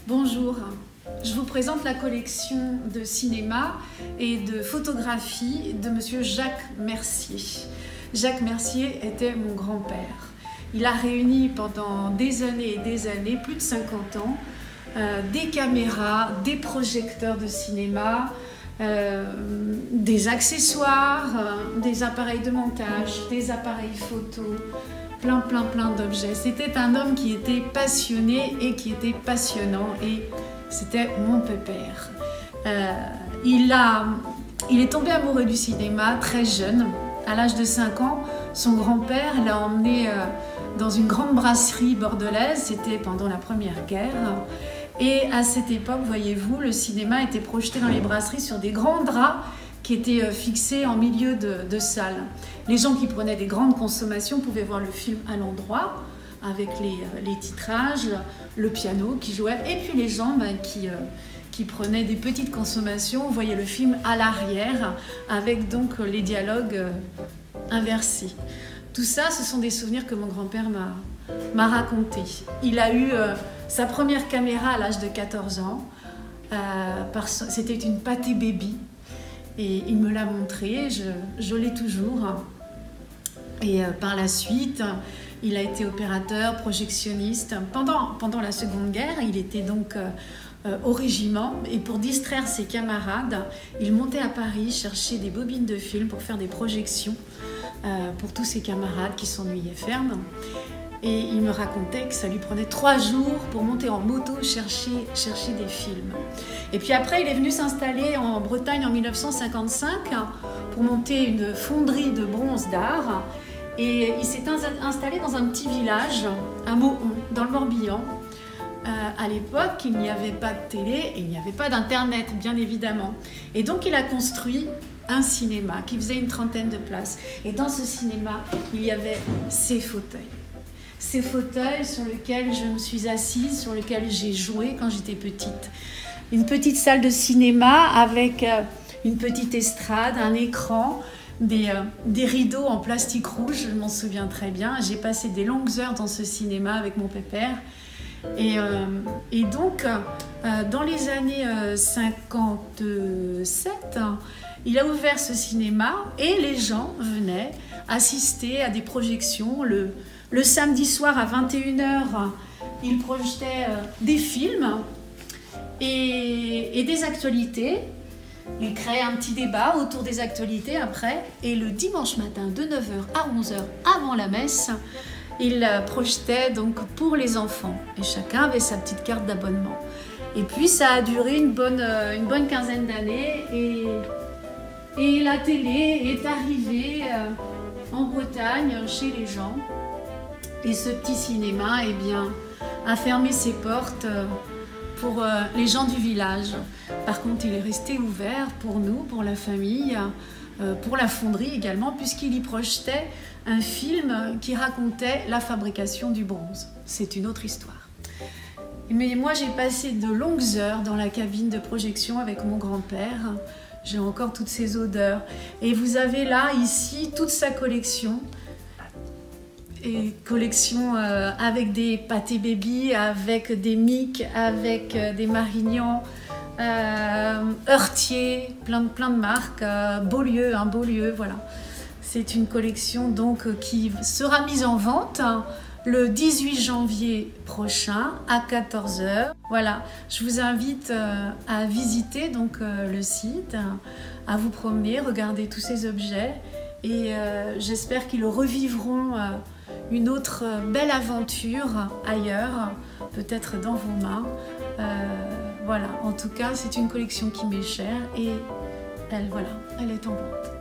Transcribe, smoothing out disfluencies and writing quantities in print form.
Bonjour, je vous présente la collection de cinéma et de photographie de monsieur Jacques Mercier. Jacques Mercier était mon grand-père. Il a réuni pendant des années et des années, plus de 50 ans, des caméras, des projecteurs de cinéma, des accessoires, des appareils de montage, des appareils photo, plein d'objets. C'était un homme qui était passionné et qui était passionnant, et c'était mon pépère. Il est tombé amoureux du cinéma très jeune. À l'âge de 5 ans, son grand-père l'a emmené dans une grande brasserie bordelaise, c'était pendant la Première Guerre. Et à cette époque, voyez-vous, le cinéma était projeté dans les brasseries sur des grands draps qui étaient fixés en milieu de salle. Les gens qui prenaient des grandes consommations pouvaient voir le film à l'endroit, avec les titrages, le piano qui jouait, et puis les gens qui prenaient des petites consommations voyaient le film à l'arrière, avec donc les dialogues inversés. Tout ça, ce sont des souvenirs que mon grand-père m'a racontés. Il a eu sa première caméra à l'âge de 14 ans. C'était une Pathé Baby. Et il me l'a montré, je l'ai toujours. Et par la suite, il a été opérateur, projectionniste. Pendant la Seconde Guerre, il était donc au régiment. Et pour distraire ses camarades, il montait à Paris chercher des bobines de film pour faire des projections pour tous ses camarades qui s'ennuyaient ferme. Et il me racontait que ça lui prenait 3 jours pour monter en moto chercher des films. Et puis après, il est venu s'installer en Bretagne en 1955 pour monter une fonderie de bronze d'art. Et il s'est installé dans un petit village, à Mohon, dans le Morbihan. À l'époque, il n'y avait pas de télé et il n'y avait pas d'internet, bien évidemment. Et donc, il a construit un cinéma qui faisait une 30aine de places. Et dans ce cinéma, il y avait ces fauteuils. Ces fauteuils sur lesquels je me suis assise, sur lesquels j'ai joué quand j'étais petite. Une petite salle de cinéma avec une petite estrade, un écran, des rideaux en plastique rouge, je m'en souviens très bien. J'ai passé des longues heures dans ce cinéma avec mon pépère. Et donc, dans les années 57, il a ouvert ce cinéma et les gens venaient assister à des projections. Le samedi soir à 21 h, il projetait des films et des actualités. Il créait un petit débat autour des actualités après. Et le dimanche matin, de 9 h à 11 h, avant la messe, il projetait donc pour les enfants. Et chacun avait sa petite carte d'abonnement. Et puis ça a duré une bonne quinzaine d'années. Et la télé est arrivée en Bretagne, chez les gens. Et ce petit cinéma, eh bien, a fermé ses portes pour les gens du village. Par contre, il est resté ouvert pour nous, pour la famille, pour la fonderie également, puisqu'il y projetait un film qui racontait la fabrication du bronze. C'est une autre histoire. Mais moi, j'ai passé de longues heures dans la cabine de projection avec mon grand-père. J'ai encore toutes ces odeurs. Et vous avez là, ici, toute sa collection. Et collection avec des Pathé Baby, avec des Mick, avec des Marignans, Heurtier, plein de marques, Beaulieu, voilà. C'est une collection donc qui sera mise en vente le 18 janvier prochain à 14 h. Voilà, je vous invite à visiter donc le site, à vous promener, regarder tous ces objets, et j'espère qu'ils revivront une autre belle aventure ailleurs, peut-être dans vos mains. Voilà, en tout cas, c'est une collection qui m'est chère et elle est en vente.